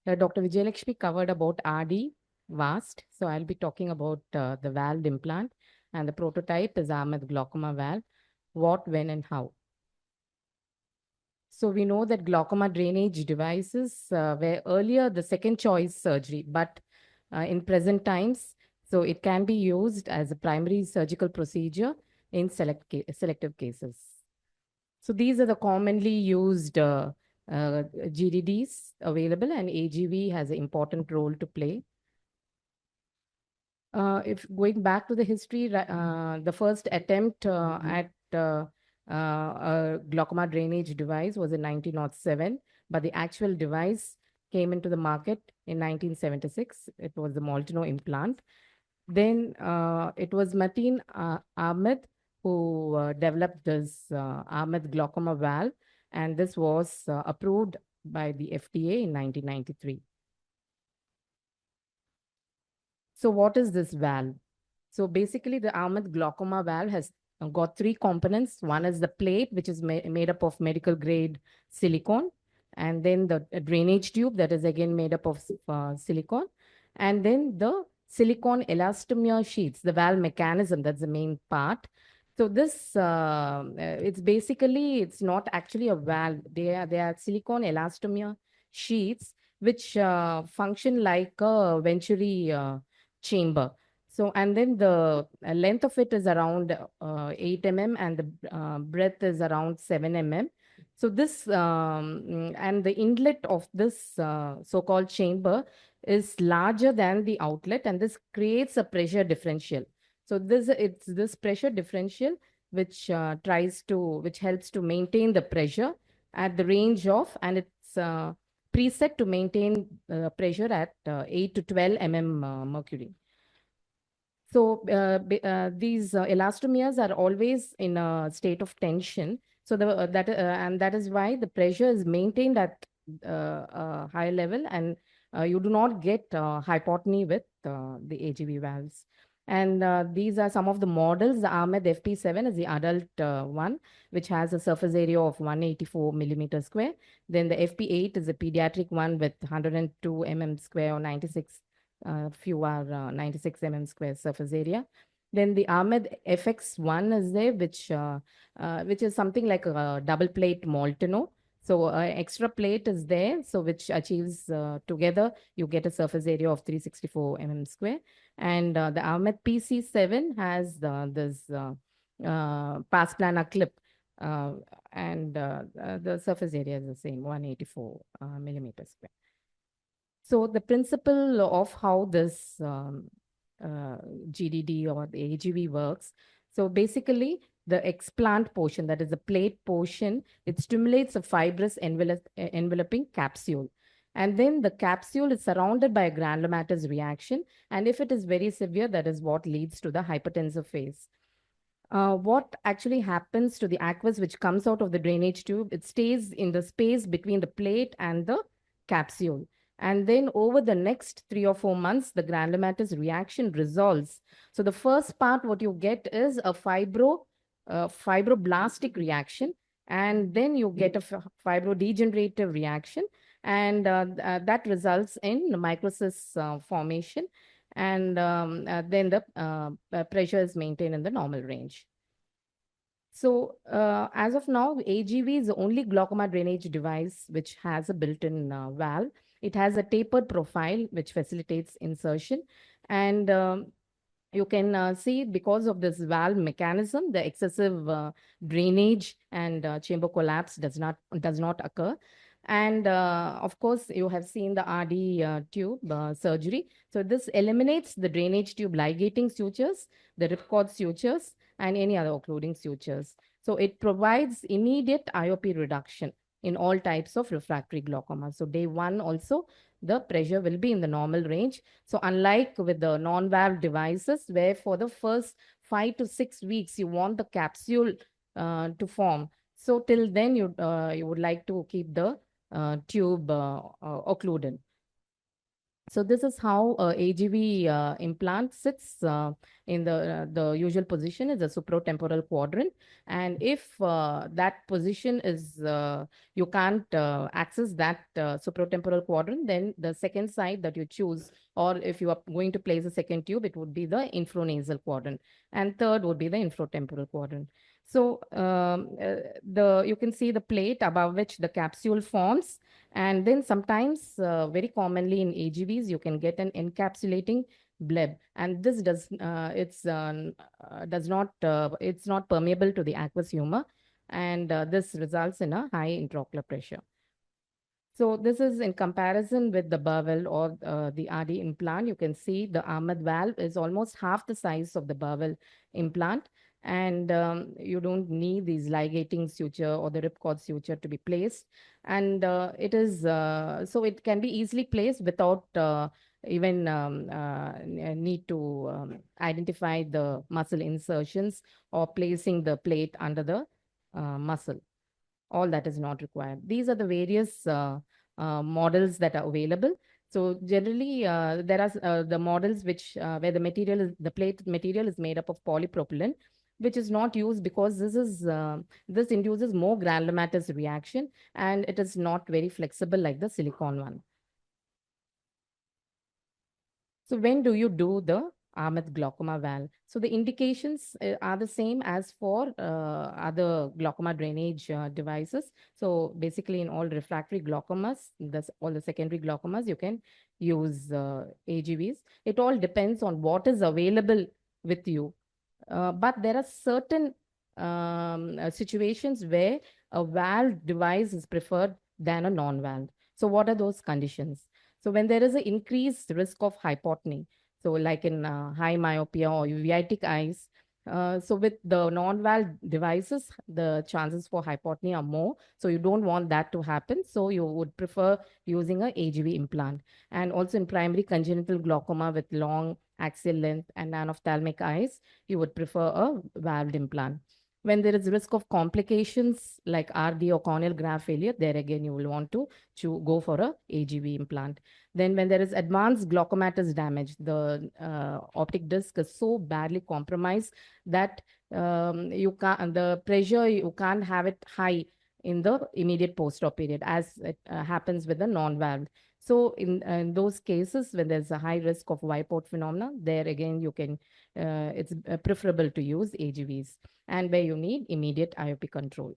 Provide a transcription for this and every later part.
Dr. Vijayalakshmi covered about RD, VAST. So I'll be talking about the valve implant, and the prototype is Ahmed glaucoma valve. What, when, and how. So we know that glaucoma drainage devices were earlier the second choice surgery, but in present times, so it can be used as a primary surgical procedure in selective cases. So these are the commonly used GDDs available, and AGV has an important role to play. If going back to the history, the first attempt at a glaucoma drainage device was in 1907, but the actual device came into the market in 1976. It was the Molteno implant. Then it was Mateen Ahmed who developed this Ahmed glaucoma valve, and this was approved by the FDA in 1993. So what is this valve? So basically, the Ahmed glaucoma valve has got three components. One is the plate, which is made up of medical grade silicone, and then the drainage tube that is again made up of silicone, and then the silicone elastomer sheets, the valve mechanism, that's the main part. So this, it's basically, it's not actually a valve. They are silicone elastomer sheets which function like a venturi chamber. So, and then the length of it is around 8 mm, and the breadth is around 7 mm. So this, and the inlet of this so-called chamber is larger than the outlet, and this creates a pressure differential. So it's this pressure differential which which helps to maintain the pressure at the range of, and it's preset to maintain pressure at 8 to 12 mm mercury. So these elastomers are always in a state of tension. So and that is why the pressure is maintained at a high level, and you do not get hypotony with the AGV valves. And these are some of the models. The Ahmed FP7 is the adult one, which has a surface area of 184 millimeters square. Then the FP8 is a pediatric one with 102 mm square, or 96 few are 96 mm square surface area. Then the Ahmed FX1 is there, which is something like a double plate Molteno. So extra plate is there, so which achieves together you get a surface area of 364 mm square. And the Ahmed PC7 has this pass planner clip, and the surface area is the same, 184 millimeters square. So the principle of how this GDD or the AGV works. So basically, the explant portion, that is the plate portion, it stimulates a fibrous enveloping capsule. And then the capsule is surrounded by a granulomatous reaction. And if it is very severe, that is what leads to the hypertensive phase. What actually happens to the aqueous which comes out of the drainage tube? It stays in the space between the plate and the capsule. And then over the next 3 or 4 months, the granulomatous reaction resolves. So the first part, what you get is a fibroblastic reaction, and then you get a fibrodegenerative reaction, and that results in microcyst formation, and then the pressure is maintained in the normal range. So as of now, AGV is the only glaucoma drainage device which has a built-in valve. It has a tapered profile which facilitates insertion, and you can see, because of this valve mechanism, the excessive drainage and chamber collapse does not occur. And of course, you have seen the RD tube surgery. So this eliminates the drainage tube ligating sutures, the ripcord sutures, and any other occluding sutures. So it provides immediate IOP reduction in all types of refractory glaucoma. So day one also, the pressure will be in the normal range. So unlike with the non-valve devices, where for the first 5 to 6 weeks, you want the capsule to form. So till then, you would like to keep the tube occluded. So this is how AGV implant sits in the usual position is the supratemporal quadrant. And if that position is, you can't access that supratemporal quadrant, then the second side that you choose, or if you are going to place a second tube, it would be the infranasal quadrant. And third would be the infratemporal quadrant. So you can see the plate above which the capsule forms, and then sometimes, very commonly in AGVs, you can get an encapsulating bleb, and this does not it's not permeable to the aqueous humor, and this results in a high intraocular pressure. So this is in comparison with the Burwell or the RD implant. You can see the Ahmed valve is almost half the size of the Burwell implant, and you don't need these ligating suture or the ripcord suture to be placed. And so it can be easily placed without even need to identify the muscle insertions or placing the plate under the muscle. All that is not required. These are the various models that are available. So generally, there are the models which where the plate material is made up of polypropylene, which is not used because this induces more granulomatous reaction, and it is not very flexible like the silicone one. So when do you do the Ahmed glaucoma valve? So the indications are the same as for other glaucoma drainage devices. So basically in all refractory glaucomas, all the secondary glaucomas, you can use AGVs. It all depends on what is available with you. But there are certain situations where a valve device is preferred than a non-valve. So what are those conditions? So when there is an increased risk of hypotony, so like in high myopia or uveitic eyes, so with the non-valve devices, the chances for hypotony are more. So you don't want that to happen. So you would prefer using a AGV implant. And also in primary congenital glaucoma with long axial length and non-ophthalmic eyes, you would prefer a valved implant. When there is risk of complications like RD or corneal graft failure, there again you will want to go for a AGV implant. Then when there is advanced glaucomatous damage, the optic disc is so badly compromised that the pressure, you can't have it high in the immediate post-op period as it happens with the non-valve. So in those cases, when there's a high risk of wipeout phenomena, there again it's preferable to use AGVs, and where you need immediate IOP control.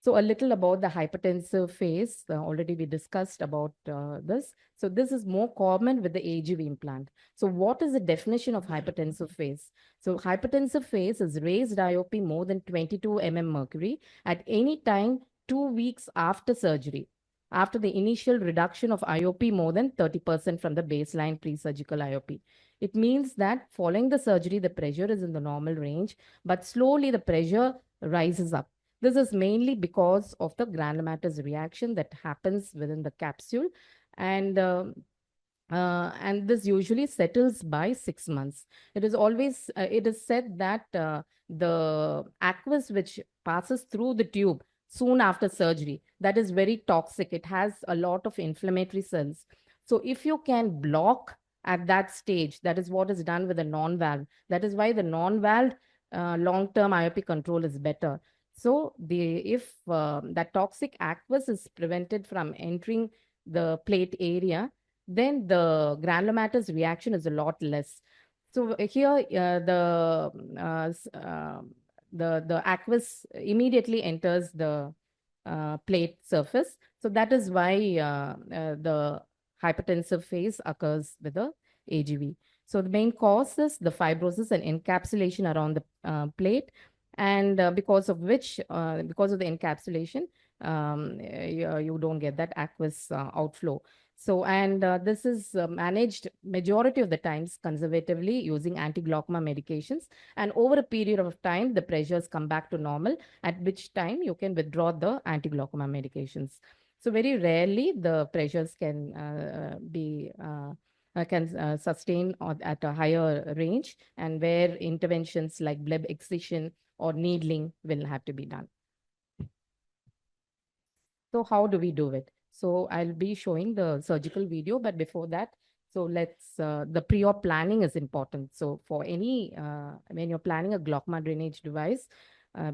So a little about the hypertensive phase. Already we discussed about this. So this is more common with the AGV implant. So what is the definition of hypertensive phase? So hypertensive phase is raised IOP more than 22 mmHg at any time 2 weeks after surgery, after the initial reduction of IOP more than 30% from the baseline pre-surgical IOP. It means that following the surgery, the pressure is in the normal range, but slowly the pressure rises up. This is mainly because of the granulomatous reaction that happens within the capsule, and this usually settles by 6 months. It is said that the aqueous which passes through the tube soon after surgery, that is very toxic. It has a lot of inflammatory cells. So if you can block at that stage, that is what is done with the non-valve. That is why the non-valve long-term IOP control is better. So if that toxic aqueous is prevented from entering the plate area, then the granulomatous reaction is a lot less. So here the aqueous immediately enters the plate surface. So that is why the hypertensive phase occurs with the AGV. So the main cause is the fibrosis and encapsulation around the plate, and because of the encapsulation, you don't get that aqueous outflow. So, and this is managed majority of the times conservatively using anti-glaucoma medications. And over a period of time, the pressures come back to normal, at which time you can withdraw the anti-glaucoma medications. So very rarely the pressures can sustain at a higher range, and where interventions like bleb excision or needling will have to be done. So how do we do it? So I'll be showing the surgical video, but before that, so the pre-op planning is important. So for any, when you're planning a glaucoma drainage device,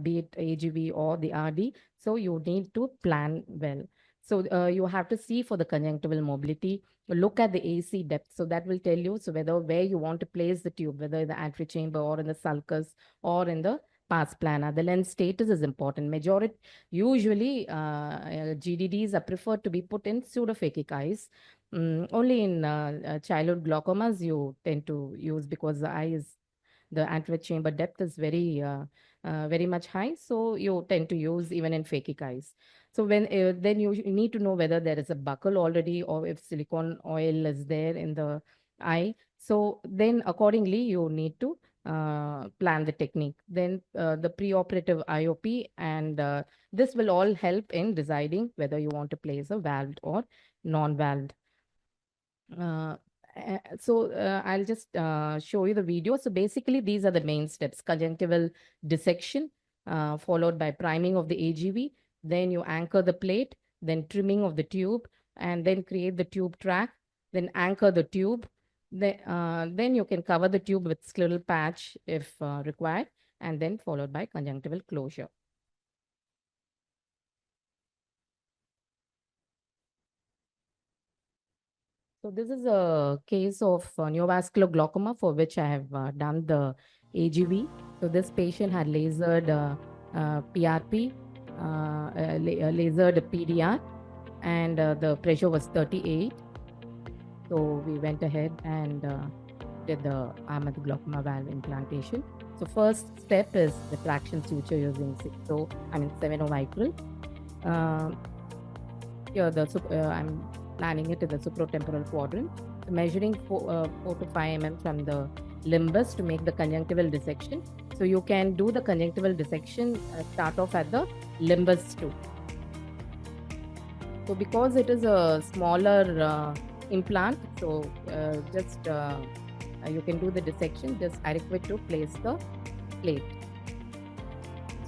be it AGV or the RD, so you need to plan well. So you have to see for the conjunctival mobility, look at the AC depth. So that will tell you, so where you want to place the tube, whether in the antechamber or in the sulcus or in the pars plana. The lens status is important. Usually, GDDs are preferred to be put in pseudophakic eyes. Only in childhood glaucomas you tend to use, because the anterior chamber depth is very much high. So you tend to use even in phakic eyes. So then you need to know whether there is a buckle already, or if silicone oil is there in the eye. So then accordingly you need to plan the technique. Then the preoperative IOP, and this will all help in deciding whether you want to place a valved or non-valved. Uh, I'll just show you the video. So basically, these are the main steps: conjunctival dissection, followed by priming of the AGV. Then you anchor the plate, then trimming of the tube, and then create the tube track, then anchor the tube. Then you can cover the tube with scleral patch if required, and then followed by conjunctival closure. So this is a case of neovascular glaucoma for which I have done the AGV. So this patient had lasered PRP, lasered PDR, and the pressure was 38. So we went ahead and did the Ahmed glaucoma valve implantation. So first step is the traction suture using 7-micral. Here I'm planning it in the supratemporal quadrant, measuring 4 to 5 mm from the limbus to make the conjunctival dissection. So you can do the conjunctival dissection, start off at the limbus too. So because it is a smaller implant, so you can do the dissection, just adequate to place the plate.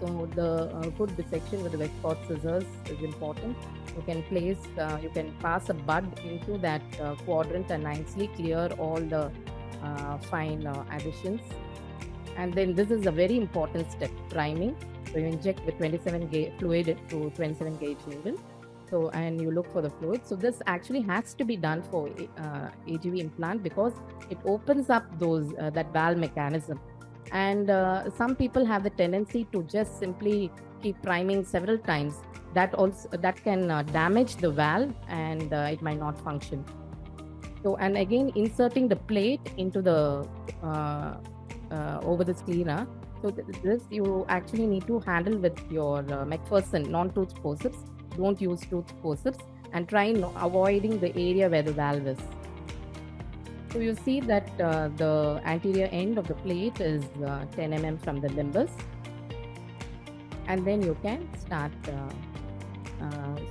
So the good dissection with the wet spot scissors is important. You can pass a bud into that quadrant and nicely clear all the fine additions. And then this is a very important step, priming. So you inject with 27 gauge fluid to 27 gauge needle. So, and you look for the fluid. So this actually has to be done for AGV implant, because it opens up that valve mechanism. And some people have the tendency to just simply keep priming several times. That can damage the valve, and it might not function. So, and again, inserting the plate into the over the sclera. So this you actually need to handle with your McPherson non-tooth forceps. Don't use tooth forceps, and try avoiding the area where the valve is. So you see that the anterior end of the plate is 10 mm from the limbus, and then you can start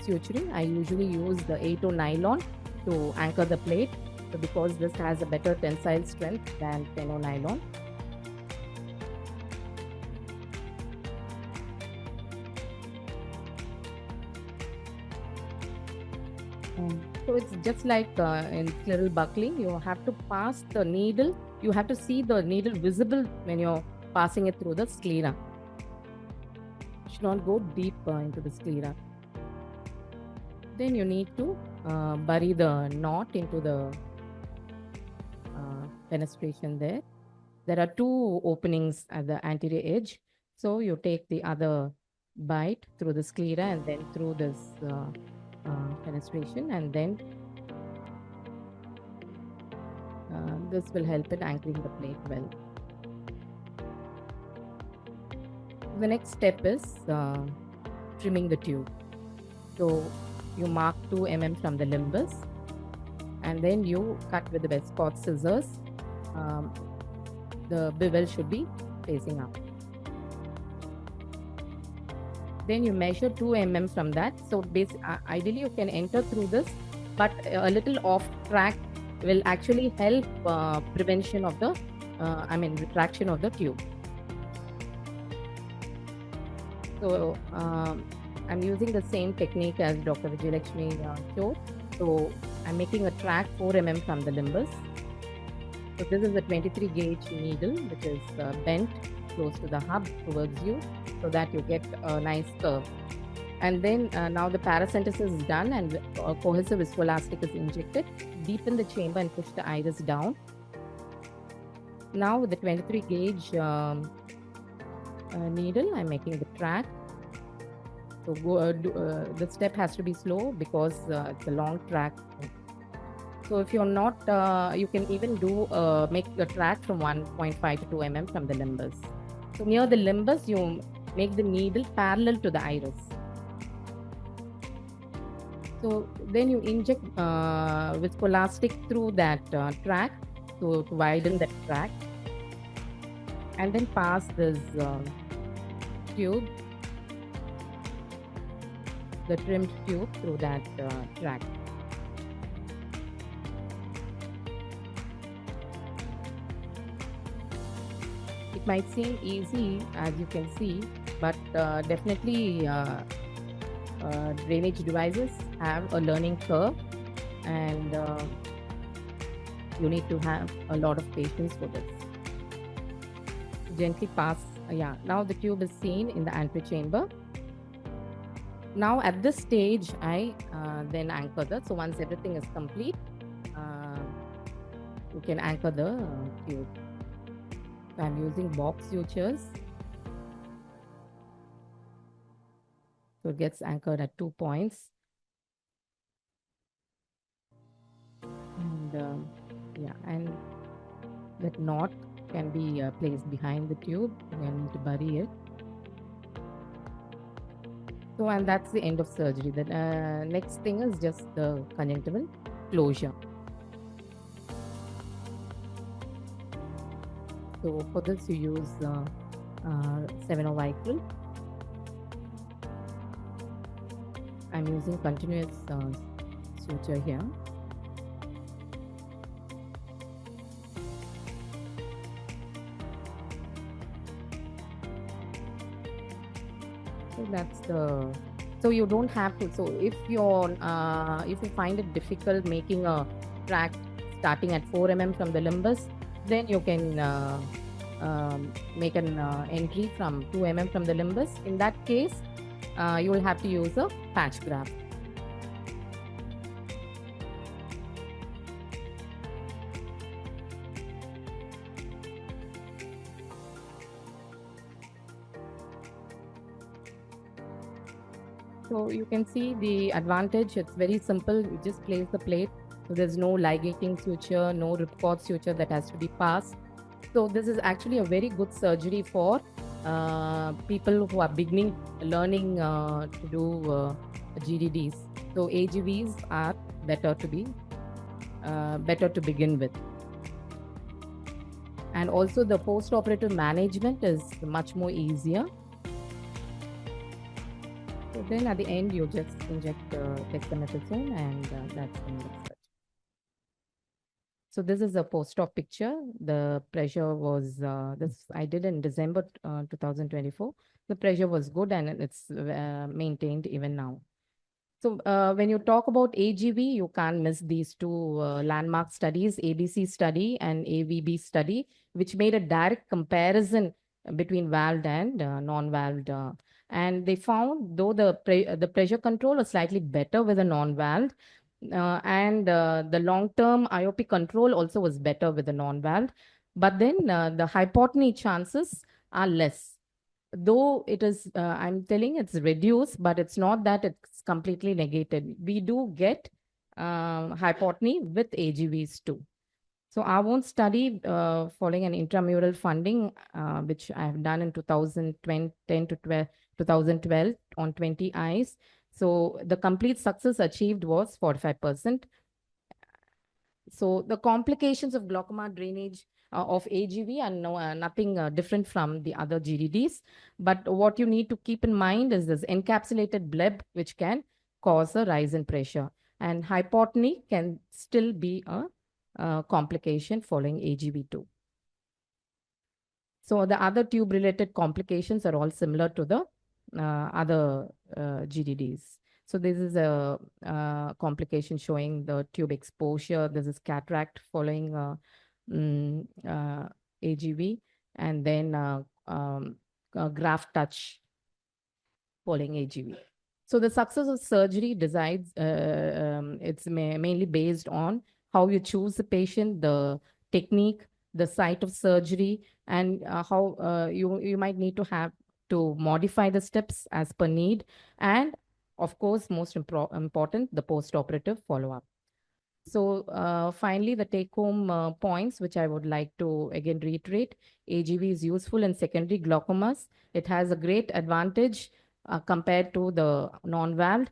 suturing. I usually use the A2 nylon to anchor the plate, because this has a better tensile strength than 10 nylon. So it's just like in scleral buckling, you have to pass the needle. You have to see the needle visible when you're passing it through the sclera. You should not go deep into the sclera. Then you need to bury the knot into the fenestration there. There are 2 openings at the anterior edge. So you take the other bite through the sclera and then through this fenestration, and then this will help in anchoring the plate well. The next step is trimming the tube. So you mark 2 mm from the limbus, and then you cut with the best spot scissors. The bevel should be facing up. Then you measure 2 mm from that. So ideally you can enter through this, but a little off track will actually help prevention of the retraction of the tube. So I'm using the same technique as Dr. Vijayalakshmi showed. So I'm making a track 4 from the limbus. So this is a 23 gauge needle, which is bent close to the hub towards you so that you get a nice curve. And then now the paracentesis is done and cohesive viscoelastic is injected. Deepen the chamber and push the iris down. Now with the 23 gauge needle, I'm making the track. So the step has to be slow because it's a long track. So if you're not, you can even do make a track from 1.5 to 2 from the limbus. So near the limbus, you make the needle parallel to the iris. So then you inject viscoelastic through that track to widen that track, and then pass this tube, the trimmed tube through that track. It might seem easy, as you can see, but definitely drainage devices have a learning curve, and you need to have a lot of patience for this. Gently pass. Yeah, now the tube is seen in the antechamber. Now at this stage, I then anchor that. So once everything is complete, you can anchor the tube. So I'm using box sutures. So it gets anchored at 2 points. And yeah, and that knot can be placed behind the tube. You need to bury it. So, and that's the end of surgery. The next thing is just the conjunctival closure. So for this, you use 7O vicryl. I'm using continuous suture here. So that's the. So you don't have to. So if you find it difficult making a track starting at 4 from the limbus, then you can make an entry from 2 from the limbus. In that case, you will have to use a patch graft. So you can see the advantage. It's very simple. You just place the plate. So there's no ligating suture, no ripcord suture that has to be passed. So this is actually a very good surgery for people who are beginning learning to do GDDs. So AGVs are better to begin with. And also the post-operative management is much more easier. So then at the end, you just inject dexamethasone and that's the end of it. So this is a post-op picture. The pressure was, this I did in December 2024. The pressure was good and it's maintained even now. So when you talk about AGV, you can't miss these two landmark studies, ABC study and AVB study, which made a direct comparison between valved and non-valved. And they found, though the pressure control was slightly better with a non-valved, and the long-term IOP control also was better with the non-valved, but then the hypotony chances are less. Though it is, I'm telling it's reduced, but it's not that it's completely negated. We do get hypotony with AGVs too. So our own study following an intramural funding, which I have done in 2010 to 2012 on 20 eyes. So the complete success achieved was 45%. So the complications of glaucoma drainage of AGV are nothing different from the other GDDs. But what you need to keep in mind is this encapsulated bleb, which can cause a rise in pressure. And hypotony can still be a complication following AGV too. So the other tube-related complications are all similar to the other GDDs. So this is a complication showing the tube exposure. This is cataract following AGV, and then graft touch following AGV. So the success of surgery decides, it's mainly based on how you choose the patient, the technique, the site of surgery, and how you might need to have to modify the steps as per need, and of course, most important, the post-operative follow-up. So finally, the take-home points, which I would like to again reiterate, AGV is useful in secondary glaucomas. It has a great advantage compared to the non-valved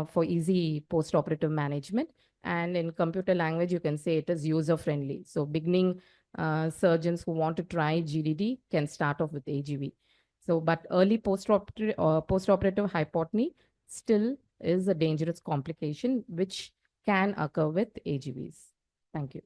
for easy post-operative management. And in computer language, you can say it is user-friendly. So beginning surgeons who want to try GDD can start off with AGV. So, but early post-operative hypotony still is a dangerous complication, which can occur with AGVs. Thank you.